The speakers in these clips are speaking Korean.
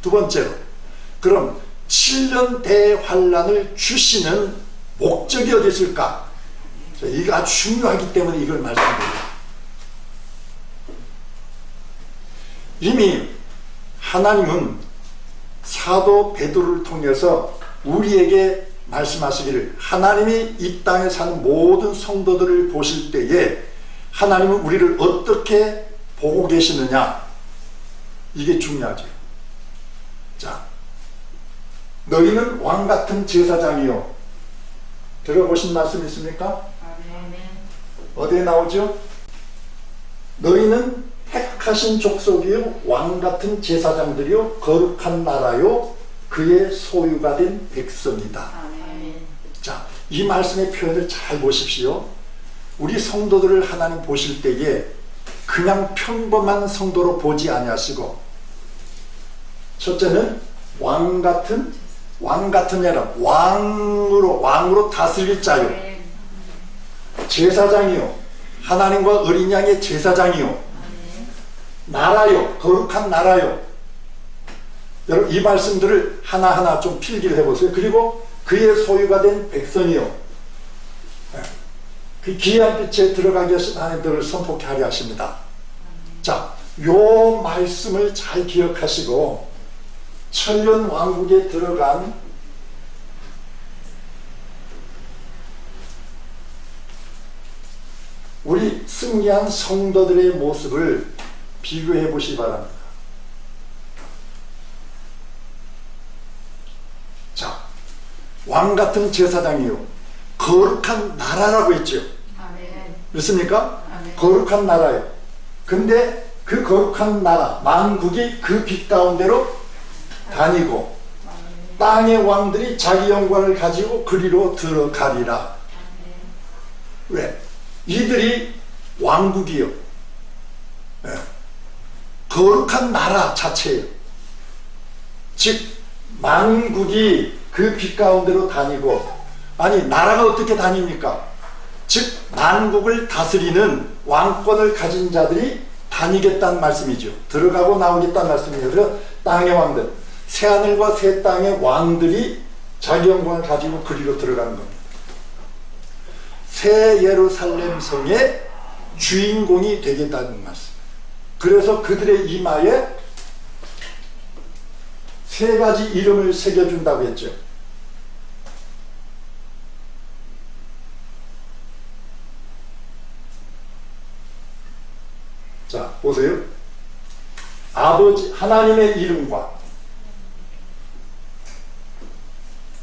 두 번째로, 그럼 7년 대환란을 주시는 목적이 어디 있을까? 이게 아주 중요하기 때문에 이걸 말씀드립니다. 이미 하나님은 사도 베드로를 통해서 우리에게 말씀하시기를, 하나님이 이 땅에 사는 모든 성도들을 보실 때에 하나님은 우리를 어떻게 보고 계시느냐, 이게 중요하죠. 자, 너희는 왕같은 제사장이요. 들어보신 말씀 있습니까? 어디에 나오죠? 너희는 택하신 족속이요, 왕같은 제사장들이요, 거룩한 나라요, 그의 소유가 된 백성이다. 자, 이 말씀의 표현을 잘 보십시오. 우리 성도들을 하나님 보실 때에 그냥 평범한 성도로 보지 아니하시고, 첫째는 왕같은 자라, 왕으로 다스릴 자요, 제사장이요, 하나님과 어린 양의 제사장이요, 나라요, 거룩한 나라요. 여러분, 이 말씀들을 하나하나 좀 필기를 해보세요. 그리고 그의 소유가 된 백성이요, 그 귀한 빛에 들어가게 하신 하나님들을 선포케 하려 하십니다. 자, 요 말씀을 잘 기억하시고 천년 왕국에 들어간 우리 승리한 성도들의 모습을 비교해 보시기 바랍니다. 자, 왕같은 제사장이요, 거룩한 나라라고 했죠. 그렇습니까? 거룩한 나라요. 근데 그 거룩한 나라, 만국이 그 빛 가운데로 다니고 땅의 왕들이 자기 영광을 가지고 그리로 들어가리라. 왜? 이들이 왕국이요, 거룩한 나라 자체예요. 즉 만국이 그 빛 가운데로 다니고, 아니 나라가 어떻게 다닙니까? 즉 만국을 다스리는 왕권을 가진 자들이 다니겠다는 말씀이죠. 들어가고 나오겠다는 말씀이에요. 그래서 땅의 왕들, 새하늘과 새 땅의 왕들이 자기 영광을 가지고 그리로 들어가는 겁니다. 새 예루살렘 성의 주인공이 되겠다는 말씀. 그래서 그들의 이마에 세 가지 이름을 새겨준다고 했죠. 자, 보세요. 아버지 하나님의 이름과,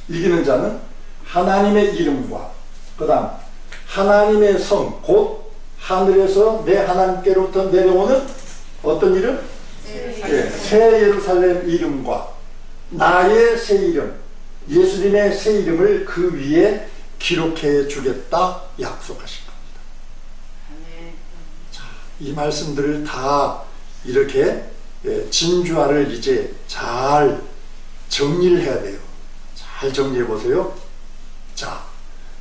이기는 자는 하나님의 이름과, 그 다음 하나님의 성, 곧 하늘에서 내 하나님께로부터 내려오는 어떤 이름? 새 예루살렘 이름과 나의 새 이름, 예수님의 새 이름을 그 위에 기록해 주겠다 약속하신 겁니다. 자, 이 말씀들을 다 이렇게 진주화를 이제 잘 정리를 해야 돼요. 잘 정리해 보세요. 자,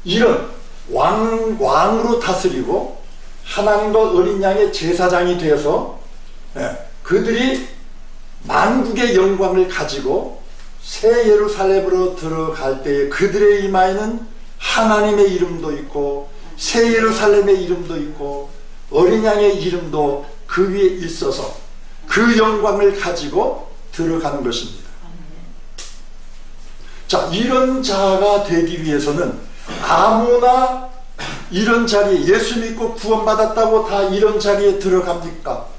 이런 왕으로 다스리고 하나님과 어린 양의 제사장이 되어서 그들이 만국의 영광을 가지고 새 예루살렘으로 들어갈 때에 그들의 이마에는 하나님의 이름도 있고 새 예루살렘의 이름도 있고 어린 양의 이름도 그 위에 있어서 그 영광을 가지고 들어가는 것입니다. 자, 이런 자가 되기 위해서는 아무나 이런 자리에, 예수 믿고 구원받았다고 다 이런 자리에 들어갑니까?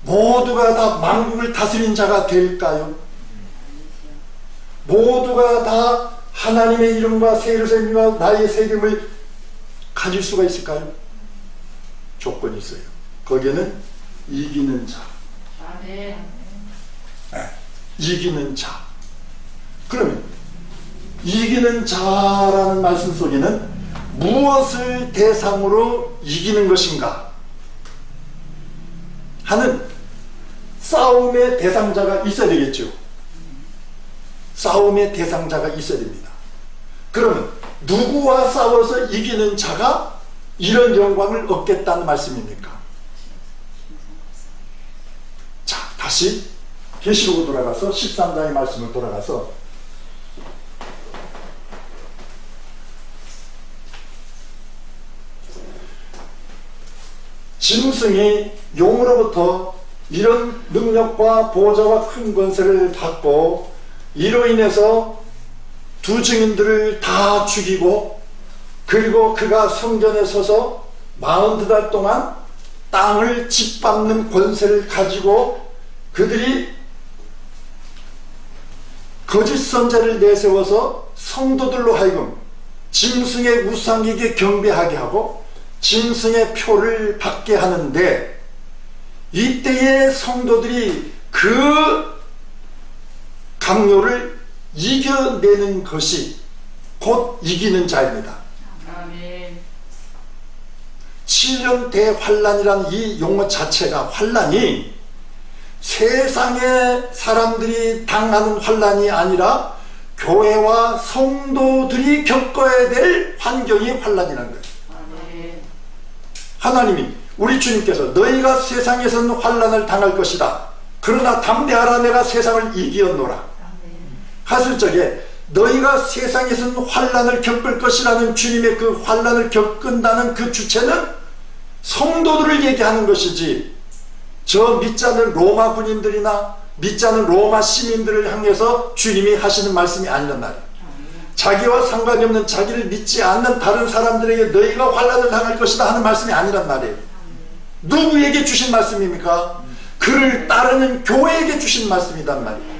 모두가 다 만국을 다스린 자가 될까요? 모두가 다 하나님의 이름과 새 예루살렘과 나의 새 이름을 가질 수가 있을까요? 조건이 있어요. 거기에는 이기는 자, 이기는 자. 그러면 이기는 자라는 말씀 속에는 무엇을 대상으로 이기는 것인가 하는 싸움의 대상자가 있어야 되겠죠. 싸움의 대상자가 있어야 됩니다. 그러면 누구와 싸워서 이기는 자가 이런 영광을 얻겠다는 말씀입니까? 다시 계시록으로 돌아가서 13장의 말씀을 돌아가서 짐승이 용으로부터 이런 능력과 보좌와 큰 권세를 받고 이로 인해서 두 증인들을 다 죽이고 그리고 그가 성전에 서서 42달 동안 땅을 짓밟는 권세를 가지고 그들이 거짓 선자를 내세워서 성도들로 하여금 짐승의 우상에게 경배하게 하고 짐승의 표를 받게 하는데 이때의 성도들이 그 강요를 이겨내는 것이 곧 이기는 자입니다. 아멘. 7년 대환란이라는 이 용어 자체가 환란이 세상의 사람들이 당하는 환란이 아니라 교회와 성도들이 겪어야 될 환경이 환란이라는 거예요. 아멘. 하나님이 우리 주님께서 너희가 세상에서는 환란을 당할 것이다. 그러나 담대하라 내가 세상을 이기었노라. 하실 적에 너희가 세상에서는 환란을 겪을 것이라는 주님의 그 환란을 겪는다는 그 주체는 성도들을 얘기하는 것이지 저 믿지 않는 로마 군인들이나 믿지 않는 로마 시민들을 향해서 주님이 하시는 말씀이 아니란 말이에요. 자기와 상관이 없는 자기를 믿지 않는 다른 사람들에게 너희가 환란을 당할 것이다 하는 말씀이 아니란 말이에요. 누구에게 주신 말씀입니까? 그를 따르는 교회에게 주신 말씀이란 말이에요.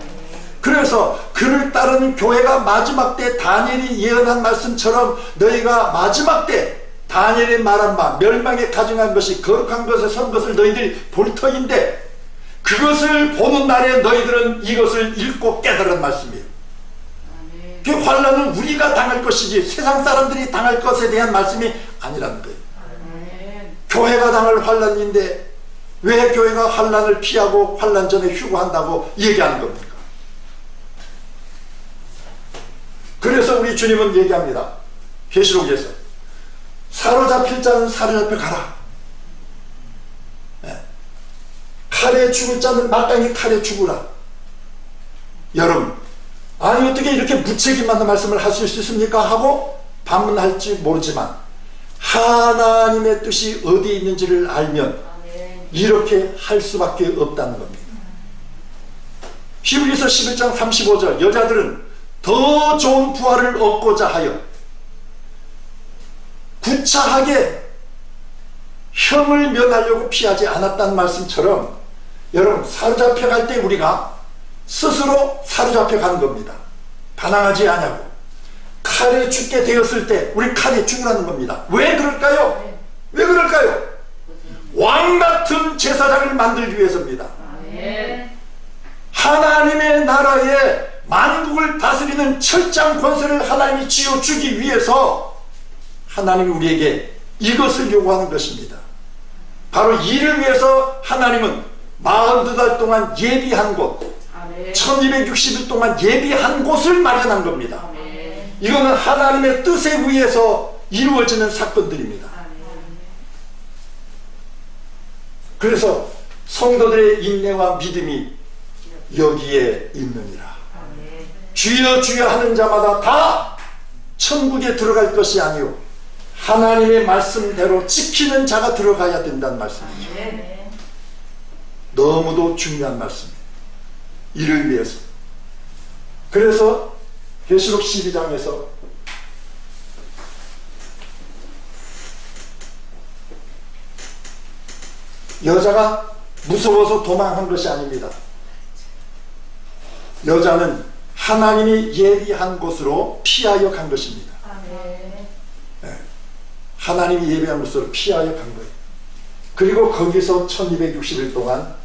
그래서 그를 따르는 교회가 마지막 때 다니엘이 예언한 말씀처럼 너희가 마지막 때 다니엘이 말한 바 멸망에 가증한 것이 거룩한 것에 선 것을 너희들이 볼 터인데 그것을 보는 날에 너희들은 이것을 읽고 깨달은 말씀이에요. 그 환란은 우리가 당할 것이지 세상 사람들이 당할 것에 대한 말씀이 아니라는 거예요. 교회가 당할 환란인데 왜 교회가 환란을 피하고 환란 전에 휴거한다고 얘기하는 겁니까? 그래서 우리 주님은 얘기합니다. 계시록에서 사로잡힐 자는 사로잡혀 가라. 칼에 죽을 자는 마땅히 칼에 죽으라. 여러분, 아니 어떻게 이렇게 무책임한 말씀을 하실 수 있습니까? 하고 반문할지 모르지만 하나님의 뜻이 어디에 있는지를 알면 이렇게 할 수밖에 없다는 겁니다. 히브리서 11장 35절 여자들은 더 좋은 부활을 얻고자 하여 구차하게 형을 면하려고 피하지 않았다는 말씀처럼 여러분 사로잡혀 갈 때 우리가 스스로 사로잡혀 가는 겁니다. 반항하지 않냐고 칼에 죽게 되었을 때 우리 칼에 죽으라는 겁니다. 왜 그럴까요? 왜 그럴까요? 왕같은 제사장을 만들기 위해서입니다. 하나님의 나라에 만국을 다스리는 철장 권세를 하나님이 쥐어주기 위해서 하나님이 우리에게 이것을 요구하는 것입니다. 바로 이를 위해서 하나님은 42달 동안 예비한 곳 1260일 동안 예비한 곳을 마련한 겁니다. 이거는 하나님의 뜻에 의해서 이루어지는 사건들입니다. 그래서 성도들의 인내와 믿음이 여기에 있느니라. 주여 주여 하는 자마다 다 천국에 들어갈 것이 아니요 하나님의 말씀대로 지키는 자가 들어가야 된다는 말씀이죠. 너무도 중요한 말씀이에요. 이를 위해서. 그래서 계시록 12장에서 여자가 무서워서 도망한 것이 아닙니다. 여자는 하나님이 예비한 곳으로 피하여 간 것입니다. 네. 하나님이 예비한 곳으로 피하여 간 거예요. 그리고 거기서 1260일 동안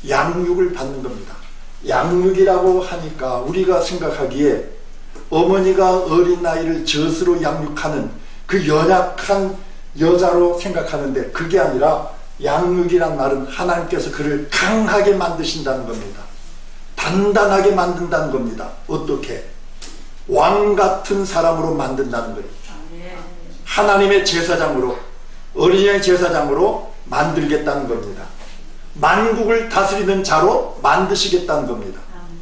양육을 받는 겁니다. 양육이라고 하니까 우리가 생각하기에 어머니가 어린 나이를 젖으로 양육하는 그 연약한 여자로 생각하는데 그게 아니라 양육이란 말은 하나님께서 그를 강하게 만드신다는 겁니다. 단단하게 만든다는 겁니다. 어떻게? 왕 같은 사람으로 만든다는 거예요. 하나님의 제사장으로 어린이의 제사장으로 만들겠다는 겁니다. 만국을 다스리는 자로 만드시겠다는 겁니다. 아멘.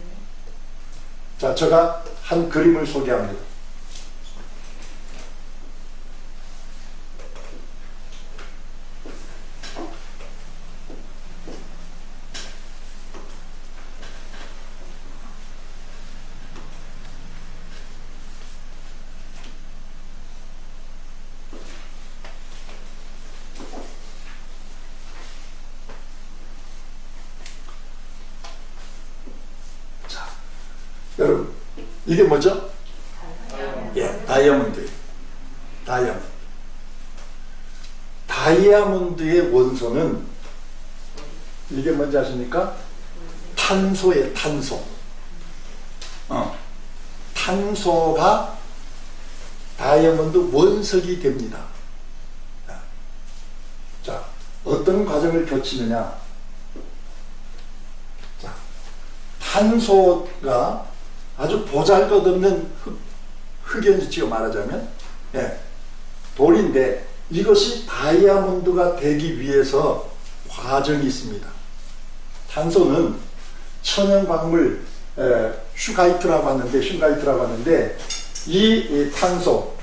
자, 제가 한 그림을 소개합니다. 여러분, 이게 뭐죠? 예, 다이아몬드예요. 다이아몬드. 다이아몬드의 원소는 이게 뭔지 아십니까? 탄소예요, 탄소. 탄소가 다이아몬드 원석이 됩니다. 자, 어떤 과정을 거치느냐? 자, 탄소가 아주 보잘것없는 흑연지치고 말하자면, 예, 돌인데 이것이 다이아몬드가 되기 위해서 과정이 있습니다. 탄소는 천연광물 슈가이트라고 하는데 이 탄소,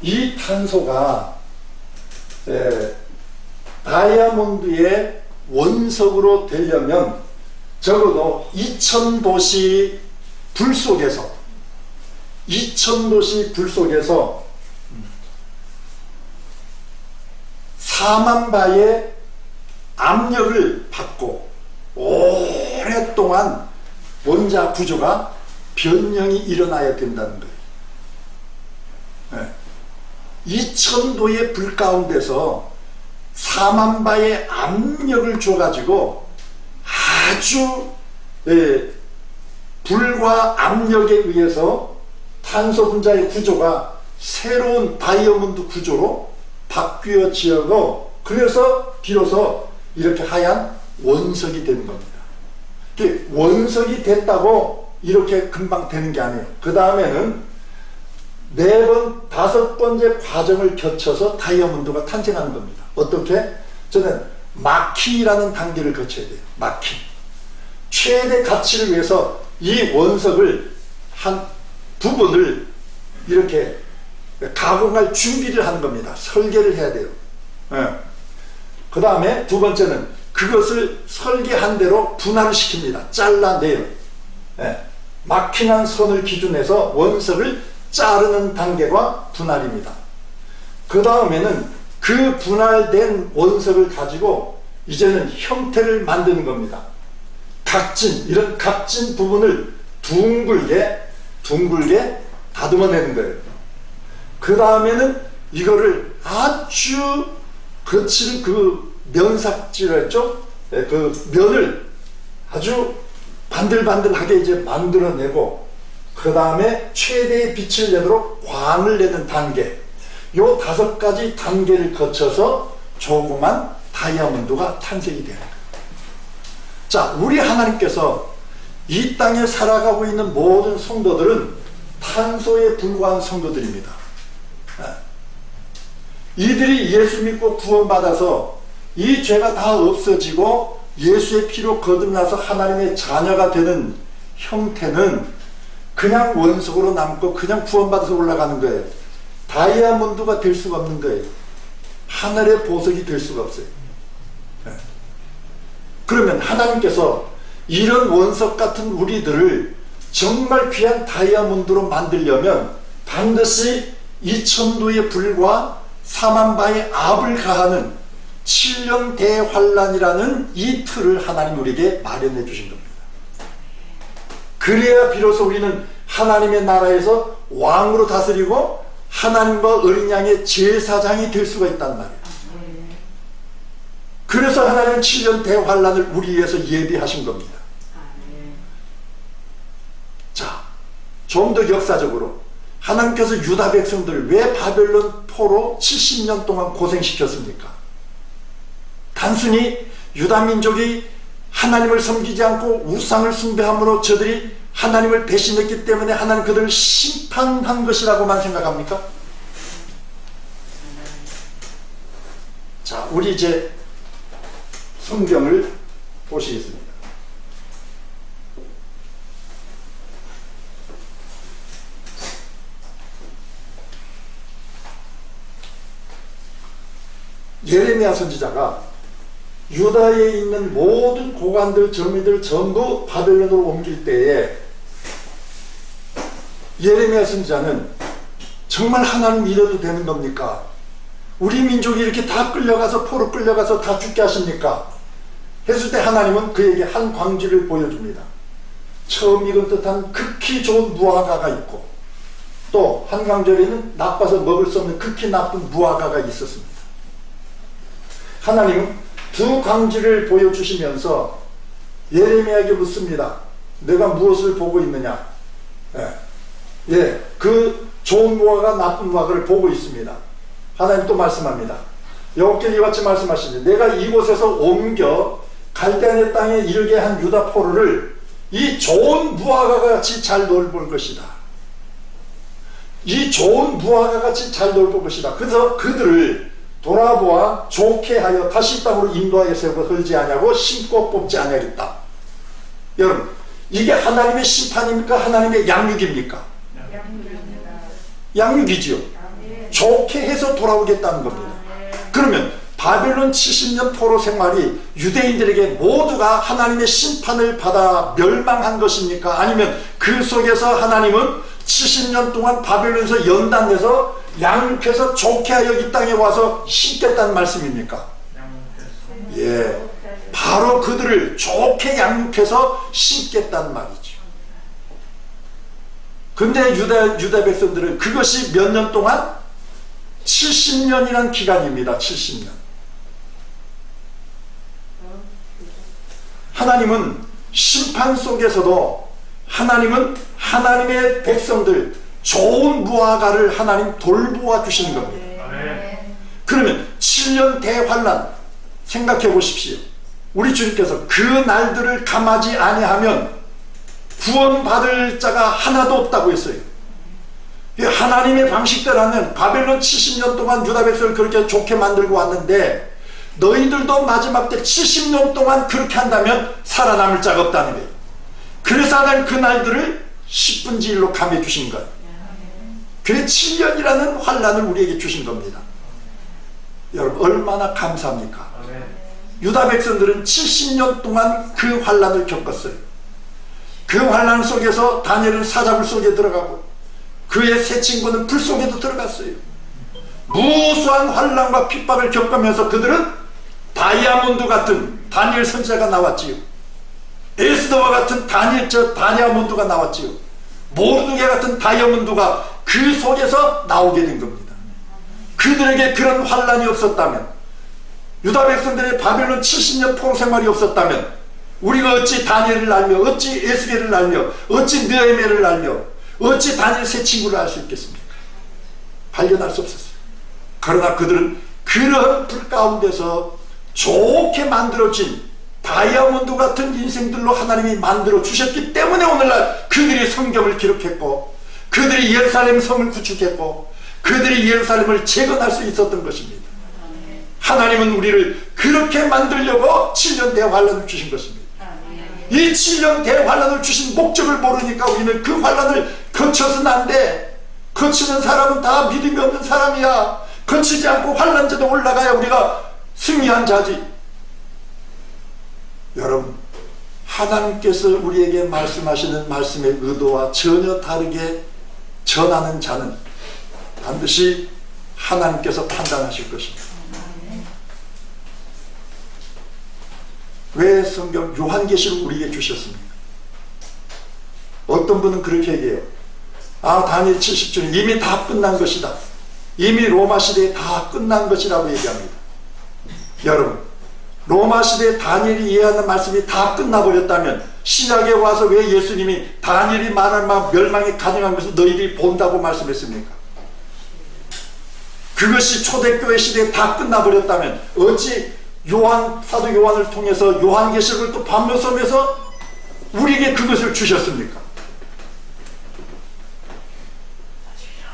이 탄소가 다이아몬드의 원석으로 되려면 적어도 2000도씨 불 속에서 4만 바의 압력을 받고 오랫동안 원자 구조가 변형이 일어나야 된다는 거예요. 2000도의 불 가운데서 4만 바의 압력을 줘가지고 아주 불과 압력에 의해서 탄소 분자의 구조가 새로운 다이아몬드 구조로 바뀌어지고, 그래서 비로소 이렇게 하얀 원석이 되는 겁니다. 원석이 됐다고 이렇게 금방 되는 게 아니에요. 그 다음에는 4번, 5번째 과정을 거쳐서 다이아몬드가 탄생하는 겁니다. 어떻게? 저는 마킹이라는 단계를 거쳐야 돼요. 마킹. 최대 가치를 위해서 이 원석을 한 부분을 이렇게 가공할 준비를 하는 겁니다. 설계를 해야 돼요. 그 다음에 2번째는 그것을 설계한 대로 분할을 시킵니다. 잘라내요. 마킹한 선을 기준해서 원석을 자르는 단계가 분할입니다. 그 다음에는 그 분할된 원석을 가지고 이제는 형태를 만드는 겁니다. 이런 각진 부분을 둥글게 다듬어내는 거예요. 그 다음에는 이거를 아주 거친 그 면삭질을 했죠? 그 면을 아주 반들반들하게 이제 만들어내고, 그 다음에 최대의 빛을 내도록 광을 내는 단계, 요 5가지 단계를 거쳐서 조그만 다이아몬드가 탄생이 되는 거예요. 자, 우리 하나님께서 이 땅에 살아가고 있는 모든 성도들은 탄소에 불과한 성도들입니다. 이들이 예수 믿고 구원받아서 이 죄가 다 없어지고 예수의 피로 거듭나서 하나님의 자녀가 되는 형태는 그냥 원석으로 남고 그냥 구원받아서 올라가는 거예요. 다이아몬드가 될 수가 없는 거예요. 하늘의 보석이 될 수가 없어요. 그러면 하나님께서 이런 원석 같은 우리들을 정말 귀한 다이아몬드로 만들려면 반드시 2000도의 불과 4만 바의 압을 가하는 7년 대환란이라는 이 틀을 하나님 우리에게 마련해 주신 겁니다. 그래야 비로소 우리는 하나님의 나라에서 왕으로 다스리고 하나님과 어린 양의 제사장이 될 수가 있단 말이에요. 그래서 하나님은 7년 대환란을 우리 위해서 예비하신 겁니다. 자, 좀 더 역사적으로 하나님께서 유다 백성들을 왜 바벨론 포로 70년 동안 고생시켰습니까? 단순히 유다 민족이 하나님을 섬기지 않고 우상을 숭배함으로 저들이 하나님을 배신했기 때문에 하나님 그들을 심판한 것이라고만 생각합니까? 자, 우리 이제 성경을 보시겠습니다. 예레미야 선지자가 유다에 있는 모든 고관들, 점이들 전부 바벨론으로 옮길 때에 예레미야 선지자는 정말 하나님 이래도 되는 겁니까? 우리 민족이 이렇게 다 끌려가서 포로 끌려가서 다 죽게 하십니까? 했을 때 하나님은 그에게 한 광지를 보여줍니다. 처음 익은 듯한 극히 좋은 무화과가 있고 또 한 광절에는 나빠서 먹을 수 없는 극히 나쁜 무화과가 있었습니다. 하나님은 두 광지를 보여주시면서 예레미야에게 묻습니다. 내가 무엇을 보고 있느냐? 그 좋은 무화과 나쁜 무화과를 보고 있습니다. 하나님 또 말씀합니다. 여호와께서 이같이 말씀하시니 내가 이곳에서 옮겨 갈대아의 땅에 이르게 한 유다 포로를 이 좋은 무화과 같이 잘 돌볼 것이다. 이 좋은 무화과 같이 잘 돌볼 것이다. 그래서 그들을 돌아보아 좋게 하여 다시 땅으로 인도하여 세우고 헐지 아니하고 심고 뽑지 아니하겠다. 여러분, 이게 하나님의 심판입니까? 하나님의 양육입니까? 양육이지요. 좋게 해서 돌아오겠다는 겁니다. 그러면 바벨론 70년 포로 생활이 유대인들에게 모두가 하나님의 심판을 받아 멸망한 것입니까? 아니면 그 속에서 하나님은 70년 동안 바벨론에서 연단해서 양육해서 좋게 하여 이 땅에 와서 심겠다는 말씀입니까? 예, 바로 그들을 좋게 양육해서 심겠다는 말이죠. 근데 유다 백성들은 그것이 몇 년 동안? 70년이란 기간입니다. 70년. 하나님은 심판 속에서도 하나님은 하나님의 백성들 좋은 무화과를 하나님 돌보아 주시는 겁니다. 그러면 7년 대환란 생각해 보십시오. 우리 주님께서 그 날들을 감하지 아니하면 구원받을 자가 하나도 없다고 했어요. 하나님의 방식대로 하면 바벨론 70년 동안 유다 백성을 그렇게 좋게 만들고 왔는데 너희들도 마지막 때 70년 동안 그렇게 한다면 살아남을 자가 없다는 거예요. 그래서 하나님 그 날들을 10분지 1로 감해 주신 거예요. 그래 7년이라는 환란을 우리에게 주신 겁니다. 여러분 얼마나 감사합니까? 유다 백성들은 70년 동안 그 환란을 겪었어요. 그 환란 속에서 다니엘은 사자굴 속에 들어가고 그의 세 친구는 불 속에도 들어갔어요. 무수한 환란과 핍박을 겪으면서 그들은 다이아몬드 같은 다니엘 선지자가 나왔지요. 에스더와 같은 다이아몬드가 나왔지요. 모르드게 같은 다이아몬드가 그 속에서 나오게 된 겁니다. 그들에게 그런 환란이 없었다면, 유다 백성들의 바벨론 70년 포로 생활이 없었다면 우리가 어찌 다니엘을 알며 어찌 에스겔을 알며 어찌 느헤미야를 알며 어찌 다니엘 세 친구를 알 수 있겠습니까? 발견할 수 없었어요. 그러나 그들은 그러한 불 가운데서 좋게 만들어진 다이아몬드 같은 인생들로 하나님이 만들어 주셨기 때문에 오늘날 그들이 성경을 기록했고 그들이 예루살렘 성을 구축했고 그들이 예루살렘을 재건할 수 있었던 것입니다. 하나님은 우리를 그렇게 만들려고 7년 대환란을 주신 것입니다. 이 7년 대환란을 주신 목적을 모르니까 우리는 그 환란을 거쳐서는 안 돼. 거치는 사람은 다 믿음이 없는 사람이야. 거치지 않고 환란전에 올라가야 우리가 승리한 자지. 여러분, 하나님께서 우리에게 말씀하시는 말씀의 의도와 전혀 다르게 전하는 자는 반드시 하나님께서 판단하실 것입니다. 왜 성경 요한계시록 우리에게 주셨습니까? 어떤 분은 그렇게 얘기해요. 다니엘 70주는 이미 다 끝난 것이다. 이미 로마 시대에 다 끝난 것이라고 얘기합니다. 여러분, 로마 시대에 다니엘이 이해하는 말씀이 다 끝나버렸다면 신약에 와서 왜 예수님이 다니엘이 말할 만 멸망이 가능한 것을 너희들이 본다고 말씀했습니까? 그것이 초대교회 시대에 다 끝나버렸다면 어찌 사도 요한을 통해서 요한계시록을 또 반면서면서 우리에게 그것을 주셨습니까?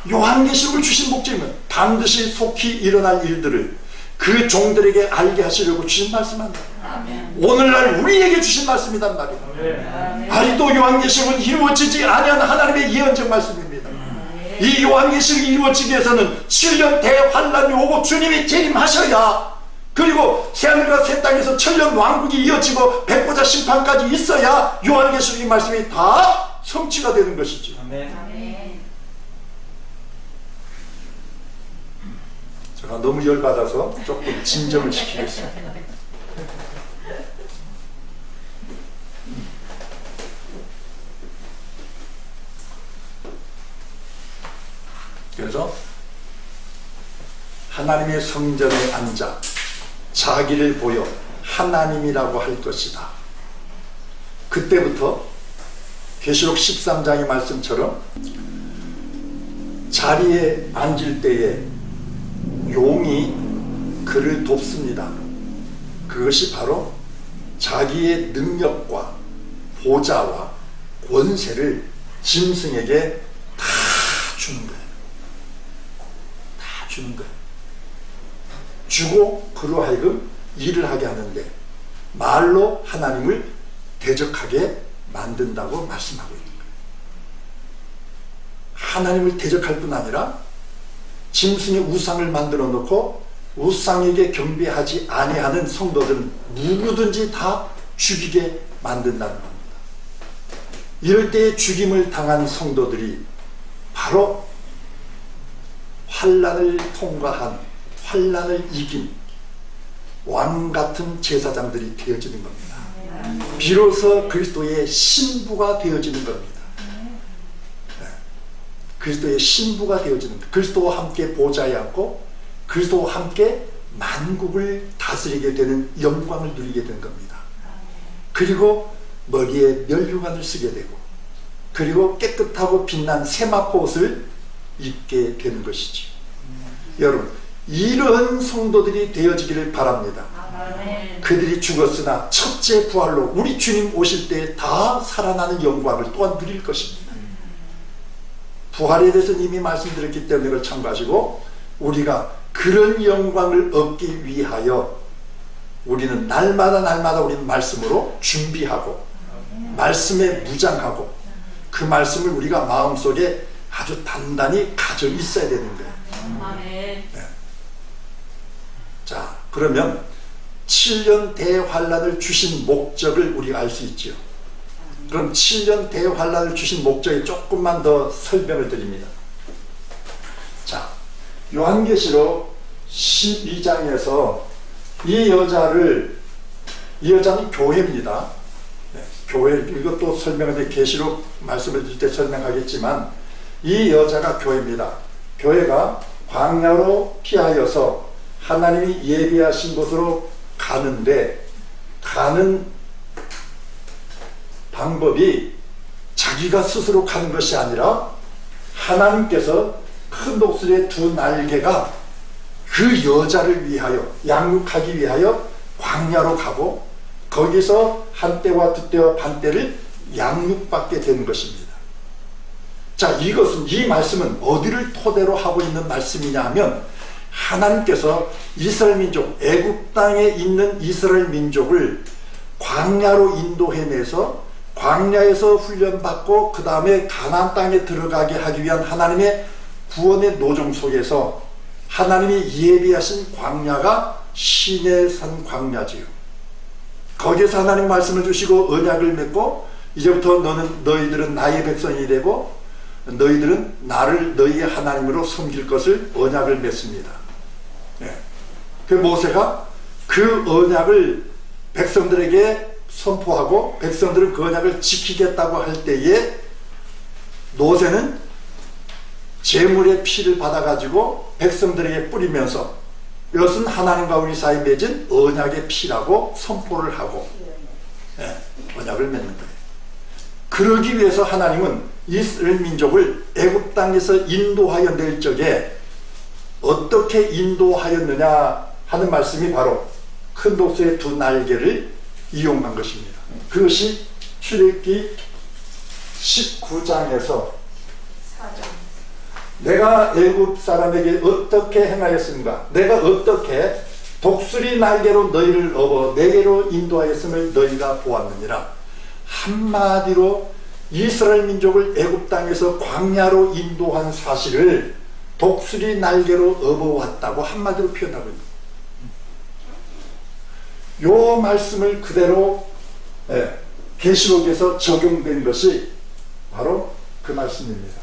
요한계시록을 주신 목적은 반드시 속히 일어날 일들을 그 종들에게 알게 하시려고 주신 말씀 아니에요. 아멘. 오늘날 우리에게 주신 말씀이란 말이에요. 아멘. 아직도 요한계시록은 이루어지지 아니한 하나님의 예언적 말씀입니다. 이 요한계시록이 이루어지기 위해서는 7년 대환란이 오고 주님이 재림하셔야, 그리고 새하늘과 새 땅에서 천년 왕국이 이어지고 백보자 심판까지 있어야 요한계시록의 말씀이 다 성취가 되는 것이지. 아멘. 제가 너무 열받아서 조금 진정을 시키겠습니다. 그래서 하나님의 성전에 앉아 자기를 보여 하나님이라고 할 것이다. 그때부터 계시록 13장의 말씀처럼 자리에 앉을 때에 용이 그를 돕습니다. 그것이 바로 자기의 능력과 보좌와 권세를 짐승에게 다 주는 거예요. 다 주는 거예요. 주고 그로 하여금 일을 하게 하는데 말로 하나님을 대적하게 만든다고 말씀하고 있는 거예요. 하나님을 대적할 뿐 아니라 짐승의 우상을 만들어 놓고 우상에게 경배하지 아니하는 성도들은 누구든지 다 죽이게 만든다는 겁니다. 이럴 때에 죽임을 당한 성도들이 바로 환난을 통과한, 환난을 이긴 왕 같은 제사장들이 되어지는 겁니다. 비로소 그리스도의 신부가 되어지는 겁니다. 그리스도의 신부가 되어지는, 그리스도와 함께 보좌에 앉고 그리스도와 함께 만국을 다스리게 되는 영광을 누리게 된 겁니다. 그리고 머리에 면류관을 쓰게 되고, 그리고 깨끗하고 빛난 세마포 옷을 입게 되는 것이지. 여러분, 이런 성도들이 되어지기를 바랍니다. 아멘. 그들이 죽었으나 첫째 부활로 우리 주님 오실 때 다 살아나는 영광을 또한 누릴 것입니다. 부활에 대해서 이미 말씀드렸기 때문에 그걸 참고하시고, 우리가 그런 영광을 얻기 위하여 우리는 날마다 우리는 말씀으로 준비하고 말씀에 무장하고 그 말씀을 우리가 마음속에 아주 단단히 가져 있어야 되는 거예요. 아멘. 네. 자, 그러면 7년 대환란을 주신 목적을 우리가 알 수 있죠. 그럼 7년 대환란을 주신 목적에 조금만 더 설명을 드립니다. 자, 요한계시록 12장에서 이 여자는 교회입니다. 네, 교회, 이것도 설명을 계시록 말씀을 드릴 때 설명하겠지만 이 여자가 교회입니다. 교회가 광야로 피하여서 하나님이 예비하신 곳으로 가는데, 가는 방법이 자기가 스스로 가는 것이 아니라 하나님께서 큰 독수리의 두 날개가 그 여자를 위하여, 양육하기 위하여 광야로 가고 거기서 한때와 두때와 반때를 양육받게 되는 것입니다. 자, 이것은, 이 말씀은 어디를 토대로 하고 있는 말씀이냐 하면, 하나님께서 이스라엘 민족, 애굽 땅에 있는 이스라엘 민족을 광야로 인도해내서 광야에서 훈련받고 그 다음에 가나안 땅에 들어가게 하기 위한 하나님의 구원의 노정 속에서 하나님이 예비하신 광야가 시내산 광야지요. 거기에서 하나님 말씀을 주시고 언약을 맺고, 이제부터 너희들은 나의 백성이 되고 너희들은 나를 너희의 하나님으로 섬길 것을 언약을 맺습니다. 네. 그 모세가 그 언약을 백성들에게 선포하고 백성들은 그 언약을 지키겠다고 할 때에 모세는 제물의 피를 받아가지고 백성들에게 뿌리면서 이것은 하나님과 우리 사이에 맺은 언약의 피라고 선포를 하고, 네, 언약을 맺는 거예요. 그러기 위해서 하나님은 이스라엘 민족을 애굽 땅에서 인도하여 낼 적에 어떻게 인도하였느냐 하는 말씀이 바로 큰 독수리의 두 날개를 이용한 것입니다. 그것이 출애굽기 19장에서 내가 애굽 사람에게 어떻게 행하였습니까? 내가 어떻게 독수리 날개로 너희를 업어 내게로 인도하였음을 너희가 보았느니라. 한마디로 이스라엘 민족을 애굽 땅에서 광야로 인도한 사실을 독수리 날개로 업어왔다고 한마디로 표현하고 있습니다. 요 말씀을 그대로 계시록에서 적용된 것이 바로 그 말씀입니다.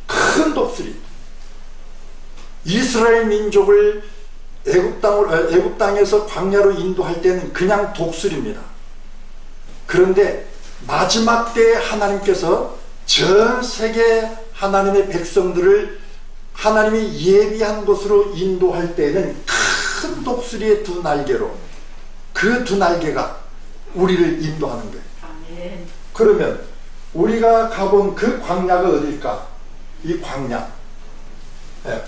큰 독수리, 이스라엘 민족을 애굽 땅에서 광야로 인도할 때는 그냥 독수리입니다. 그런데 마지막 때에 하나님께서 전 세계 하나님의 백성들을 하나님이 예비한 곳으로 인도할 때에는 큰 독수리의 두 날개로, 그 두 날개가 우리를 인도하는 거예요. 아멘. 그러면 우리가 가본 그 광야가 어딜까? 이 광야,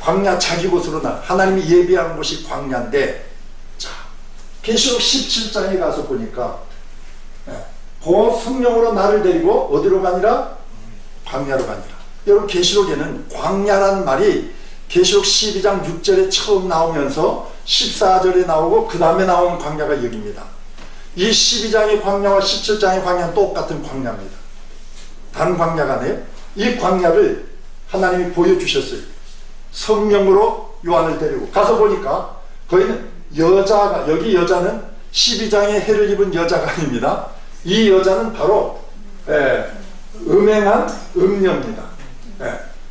광야 자기 곳으로 하나님이 예비한 곳이 광야인데, 자, 계시록 17장에 가서 보니까 그 성령으로 나를 데리고 어디로 가니라? 광야로 가니라. 여러분, 계시록에는 광야란 말이 계시록 12장 6절에 처음 나오면서 14절에 나오고 그 다음에 나오는 광야가 여기입니다. 이 12장의 광야와 17장의 광야는 똑같은 광야입니다. 다른 광야가 아니에요. 이 광야를 하나님이 보여주셨어요. 성령으로 요한을 데리고 가서 보니까 거기는 여자가, 여기 여자는 12장의 해를 입은 여자가 아닙니다. 이 여자는 바로 음행한 음녀입니다.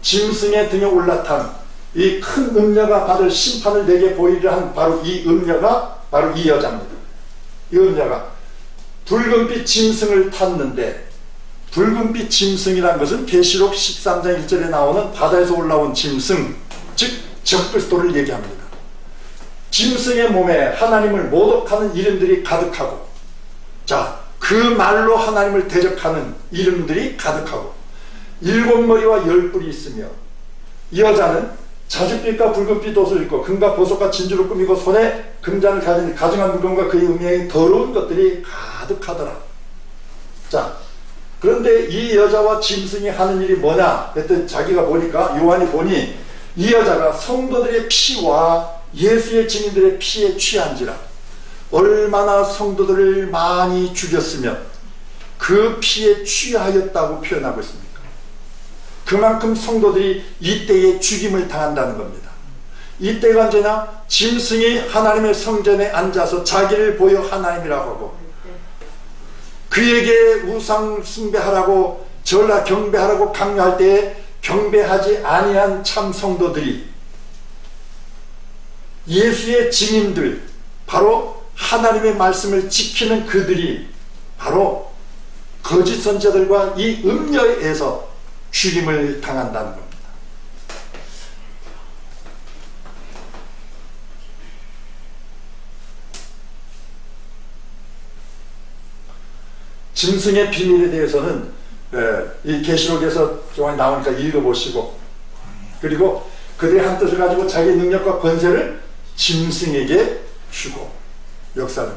짐승의 등에 올라탄 이 큰 음녀가 받을 심판을 내게 보이려 한 바로 이 음녀가 바로 이 여자입니다. 이 음녀가 붉은빛 짐승을 탔는데, 붉은빛 짐승이라는 것은 계시록 13장 1절에 나오는 바다에서 올라온 짐승, 즉 적그리스도를 얘기합니다. 짐승의 몸에 하나님을 모독하는 이름들이 가득하고, 자, 그 말로 하나님을 대적하는 이름들이 가득하고, 7머리와 10뿔이 있으며, 이 여자는 자줏빛과 붉은빛 옷을 입고 금과 보석과 진주를 꾸미고 손에 금잔을 가진 가증한 물건과 그의 음행이 더러운 것들이 가득하더라. 자, 그런데 이 여자와 짐승이 하는 일이 뭐냐 했더니 자기가 보니까, 요한이 보니 이 여자가 성도들의 피와 예수의 증인들의 피에 취한지라. 얼마나 성도들을 많이 죽였으면 그 피에 취하였다고 표현하고 있습니다. 그만큼 성도들이 이때에 죽임을 당한다는 겁니다. 이때가 언제냐? 짐승이 하나님의 성전에 앉아서 자기를 보여 하나님이라고 하고, 그에게 우상 숭배하라고 전라 경배하라고 강요할 때에 경배하지 아니한 참 성도들이, 예수의 증인들, 바로 하나님의 말씀을 지키는 그들이 바로 거짓 선지자들과 이 음녀에 의해서 죽임을 당한다는 겁니다. 짐승의 비밀에 대해서는 이 계시록에서 조금 나오니까 읽어보시고, 그리고 그들의 한 뜻을 가지고 자기 능력과 권세를 짐승에게 주고 역사를.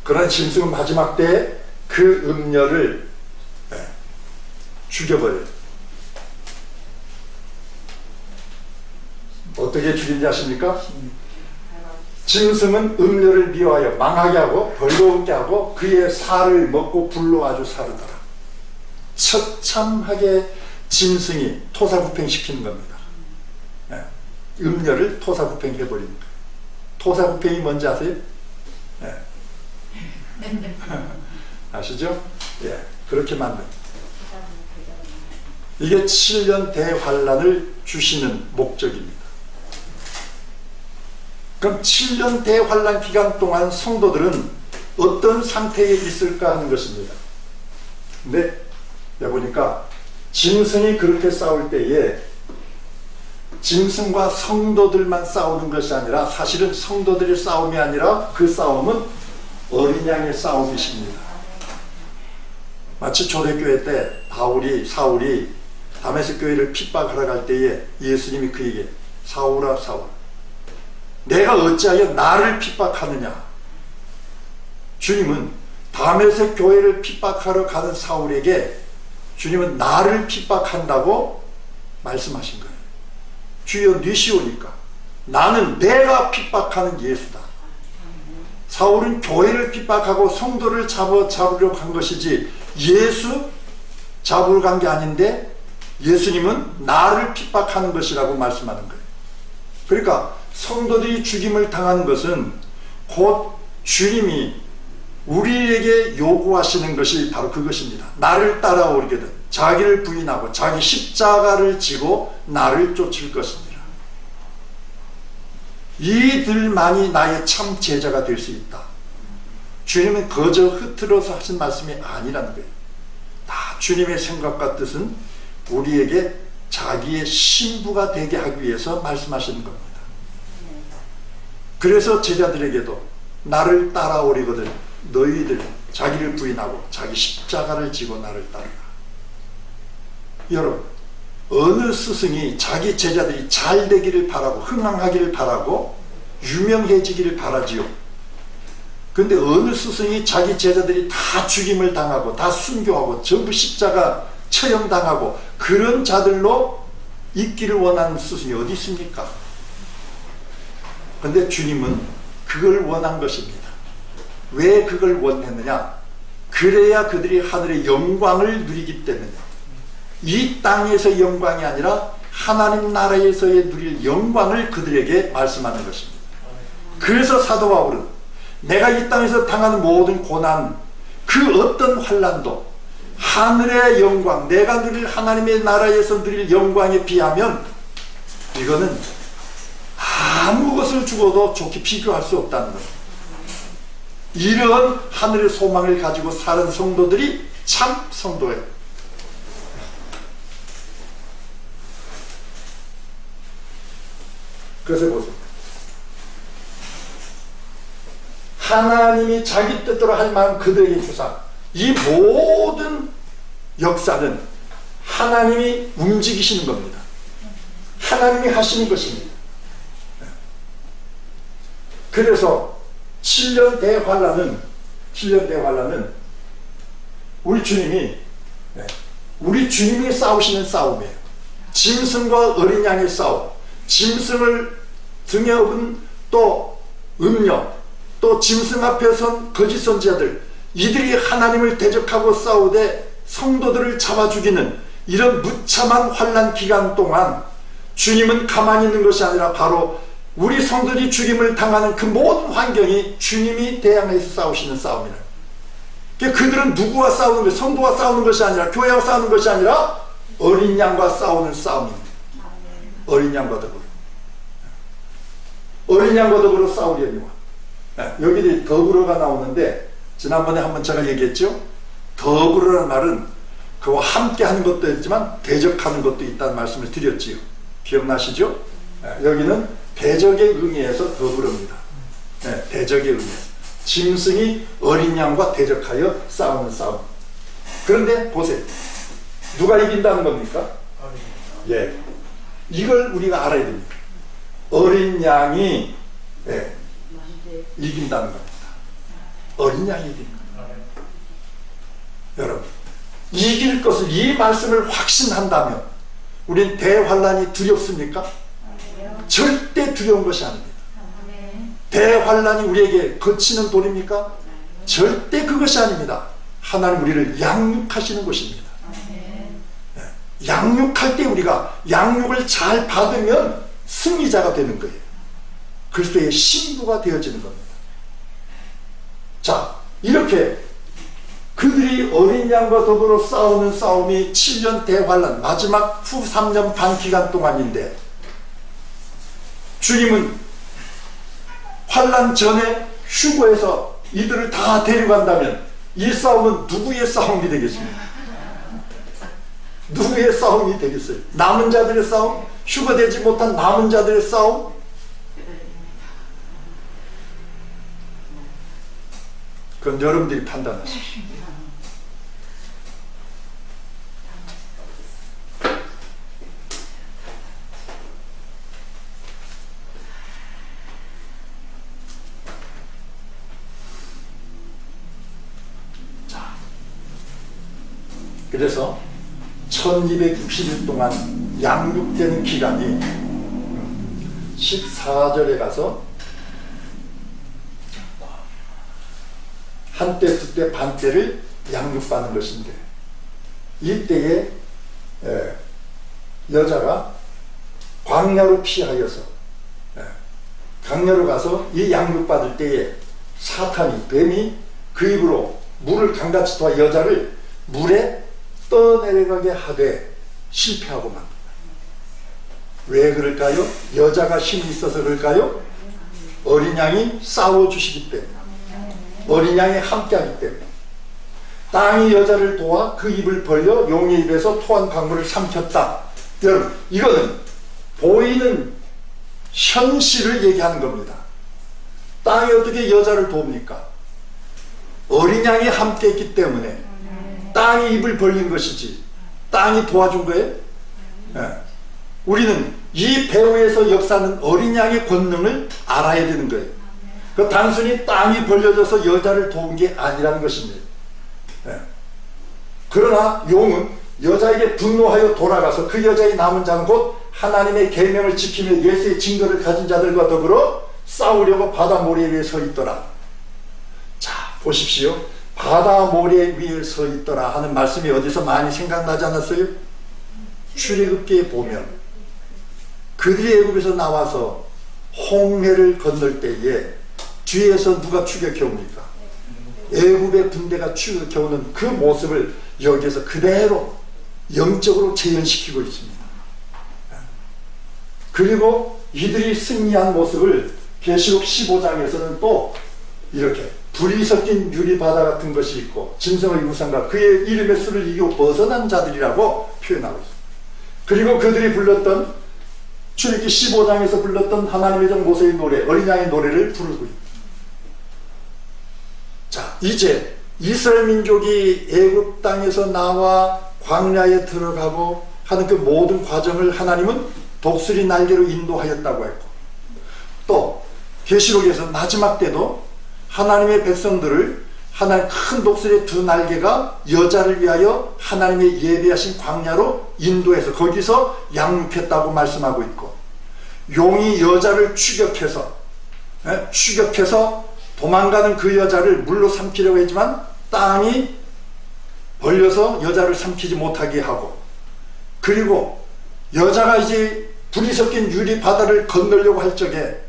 그런 짐승은 마지막 때에 그 음녀를 죽여버려요. 어떻게 죽인지 아십니까? 짐승은 음녀를 미워하여 망하게 하고 벌거벗게 하고 그의 살을 먹고 불로 아주 사르더라. 처참하게 짐승이 토사구팽시키는 겁니다. 음녀를 토사구팽해버리는 거예요. 토사구팽이 뭔지 아세요? 아시죠? 예, 그렇게 만든. 이게 7년 대환란을 주시는 목적입니다. 그럼 7년 대환란 기간 동안 성도들은 어떤 상태에 있을까 하는 것입니다. 근데 보니까 짐승이 그렇게 싸울 때에 짐승과 성도들만 싸우는 것이 아니라, 사실은 성도들의 싸움이 아니라 그 싸움은 어린 양의 싸움이십니다. 마치 초대교회 때 사울이 다메섹 교회를 핍박하러 갈 때에 예수님이 그에게 사울아 사울아 내가 어찌하여 나를 핍박하느냐. 주님은 다메섹 교회를 핍박하러 가는 사울에게 주님은 나를 핍박한다고 말씀하신 거예요. 주여 니시오니까 나는 내가 핍박하는 예수다. 사울은 교회를 핍박하고 성도를 잡으려고 한 것이지 예수 잡으러 간 게 아닌데 예수님은 나를 핍박하는 것이라고 말씀하는 거예요. 그러니까 성도들이 죽임을 당하는 것은 곧 주님이 우리에게 요구하시는 것이 바로 그것입니다. 나를 따라오리거든 자기를 부인하고 자기 십자가를 지고 나를 쫓을 것입니다. 이들만이 나의 참 제자가 될 수 있다. 주님은 거저 흐트러서 하신 말씀이 아니라는 거예요. 다 주님의 생각과 뜻은 우리에게 자기의 신부가 되게 하기 위해서 말씀하시는 겁니다. 그래서 제자들에게도 나를 따라오리거든 너희들 자기를 부인하고 자기 십자가를 지고 나를 따르라. 여러분, 어느 스승이 자기 제자들이 잘 되기를 바라고 흥왕하기를 바라고 유명해지기를 바라지요? 근데 어느 스승이 자기 제자들이 다 죽임을 당하고 다 순교하고 전부 십자가 처형당하고 그런 자들로 있기를 원하는 스승이 어디 있습니까? 근데 주님은 그걸 원한 것입니다. 왜 그걸 원했느냐? 그래야 그들이 하늘의 영광을 누리기 때문에, 이 땅에서의 영광이 아니라 하나님 나라에서의 누릴 영광을 그들에게 말씀하는 것입니다. 그래서 사도 바울은 내가 이 땅에서 당하는 모든 고난, 그 어떤 환난도 하늘의 영광, 내가 누릴 하나님의 나라에서 누릴 영광에 비하면 이거는 아무 것을 주고도 좋게 비교할 수 없다는 것. 이런 하늘의 소망을 가지고 사는 성도들이 참 성도예요. 그래서 보세요. 하나님이 자기 뜻대로 할 만한 그들에게 주사, 이 모든 역사는 하나님이 움직이시는 겁니다. 하나님이 하시는 것입니다. 그래서 7년 대환란은 우리 주님이 싸우시는 싸움이에요. 짐승과 어린 양의 싸움, 짐승을 등에 업은 또 음녀, 또 짐승 앞에 선 거짓 선지자들, 이들이 하나님을 대적하고 싸우되 성도들을 잡아 죽이는 이런 무참한 환난 기간 동안 주님은 가만히 있는 것이 아니라 바로 우리 성도들이 죽임을 당하는 그 모든 환경이 주님이 대항해서 싸우시는 싸움이라. 그들은 누구와 싸우는 것, 성도와 싸우는 것이 아니라, 교회와 싸우는 것이 아니라 어린 양과 싸우는 싸움입니다. 어린 양과 더불어. 어린 양과 더불어 싸우려니와. 여기 더불어가 나오는데, 지난번에 한번 제가 얘기했죠? 더불어라는 말은 그와 함께 하는 것도 있지만 대적하는 것도 있다는 말씀을 드렸지요. 기억나시죠? 여기는 대적의 의미에서 더불어입니다. 대적의 의미에서. 짐승이 어린 양과 대적하여 싸우는 싸움. 그런데 보세요. 누가 이긴다는 겁니까? 예. 이걸 우리가 알아야 됩니다. 어린 양이 이긴다는 겁니다. 어린 양이 이깁니다. 여러분, 이길 것을, 이 말씀을 확신한다면 우린 대환란이 두렵습니까? 절대 두려운 것이 아닙니다. 대환란이 우리에게 거치는 돌입니까? 절대 그것이 아닙니다. 하나님 우리를 양육하시는 것입니다. 양육할 때 우리가 양육을 잘 받으면 승리자가 되는 거예요. 그리스도의 신부가 되어지는 겁니다. 자, 이렇게 그들이 어린 양과 더불어 싸우는 싸움이 7년 대환란, 마지막 후 3년 반 기간 동안인데, 주님은 환란 전에 휴거해서 이들을 다 데려간다면 이 싸움은 누구의 싸움이 되겠습니까? 누구의 싸움이 되겠어요? 남은 자들의 싸움? 휴거되지 못한 남은 자들의 싸움? 그건 여러분들이 판단하십시오. 그래서 1260일 동안 양육되는 기간이 14절에 가서 한때 두때 반때를 양육받는 것인데, 이때에 여자가 광야로 피하여서 강야로 가서 이 양육받을 때에 사탄이, 뱀이 그 입으로 물을 강같이 도와 여자를 물에 떠내려가게 하되 실패하고 맙니다. 왜 그럴까요? 여자가 힘이 있어서 그럴까요? 어린 양이 싸워주시기 때문에, 어린 양이 함께하기 때문에. 땅이 여자를 도와 그 입을 벌려 용의 입에서 토한 강물을 삼켰다. 여러분, 이거는 보이는 현실을 얘기하는 겁니다. 땅이 어떻게 여자를 돕니까? 어린 양이 함께 했기 때문에 땅이 입을 벌린 것이지, 땅이 도와준 거예요? 우리는 이 배후에서 역사하는 어린 양의 권능을 알아야 되는 거예요. 그 단순히 땅이 벌려져서 여자를 도운 게 아니라는 것입니다. 그러나 용은 여자에게 분노하여 돌아가서 그 여자의 남은 자는 곧 하나님의 계명을 지키며 예수의 증거를 가진 자들과 더불어 싸우려고 바다 모래 위에 서 있더라. 자, 보십시오. 바다 모래 위에 서 있더라 하는 말씀이 어디서 많이 생각나지 않았어요? 출애굽기에 보면 그들이 애굽에서 나와서 홍해를 건널 때에 뒤에서 누가 추격해옵니까? 애굽의 군대가 추격해오는 그 모습을 여기에서 그대로 영적으로 재현시키고 있습니다. 그리고 이들이 승리한 모습을 계시록 15장에서는 또 이렇게 불이 섞인 유리바다 같은 것이 있고 짐승의 우상과 그의 이름의 수를 이기고 벗어난 자들이라고 표현하고 있습니다. 그리고 그들이 불렀던, 출애굽기 15장에서 불렀던 하나님의 종 모세의 노래, 어린 양의 노래를 부르고 있습니다. 자, 이제 이스라엘 민족이 애굽 땅에서 나와 광야에 들어가고 하는 그 모든 과정을 하나님은 독수리 날개로 인도하였다고 했고, 또 계시록에서 마지막 때도 하나님의 백성들을 하나님 큰 독수리의 두 날개가 여자를 위하여 하나님의 예비하신 광야로 인도해서 거기서 양육했다고 말씀하고 있고, 용이 여자를 추격해서 도망가는 그 여자를 물로 삼키려고 했지만 땅이 벌려서 여자를 삼키지 못하게 하고, 그리고 여자가 이제 불이 섞인 유리 바다를 건너려고 할 적에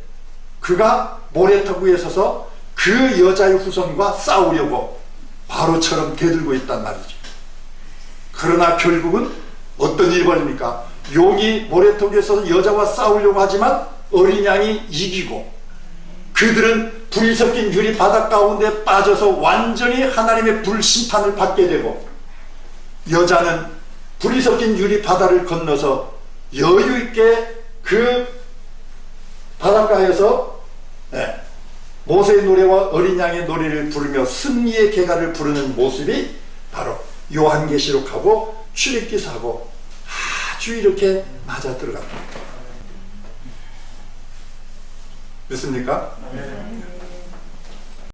그가 모래턱 위에 서서 그 여자의 후손과 싸우려고 바로처럼 대들고 있단 말이죠. 그러나 결국은 어떤 일이 벌립니까? 용이 모래턱 위에 서서 여자와 싸우려고 하지만 어린 양이 이기고, 그들은 불이 섞인 유리 바다 가운데 빠져서 완전히 하나님의 불심판을 받게 되고, 여자는 불이 섞인 유리 바다를 건너서 여유있게 그 바닷가에서 모세의 노래와 어린 양의 노래를 부르며 승리의 개가를 부르는 모습이 바로 요한계시록하고 출애굽기서하고 아주 이렇게 맞아 들어갑니다. 믿습니까?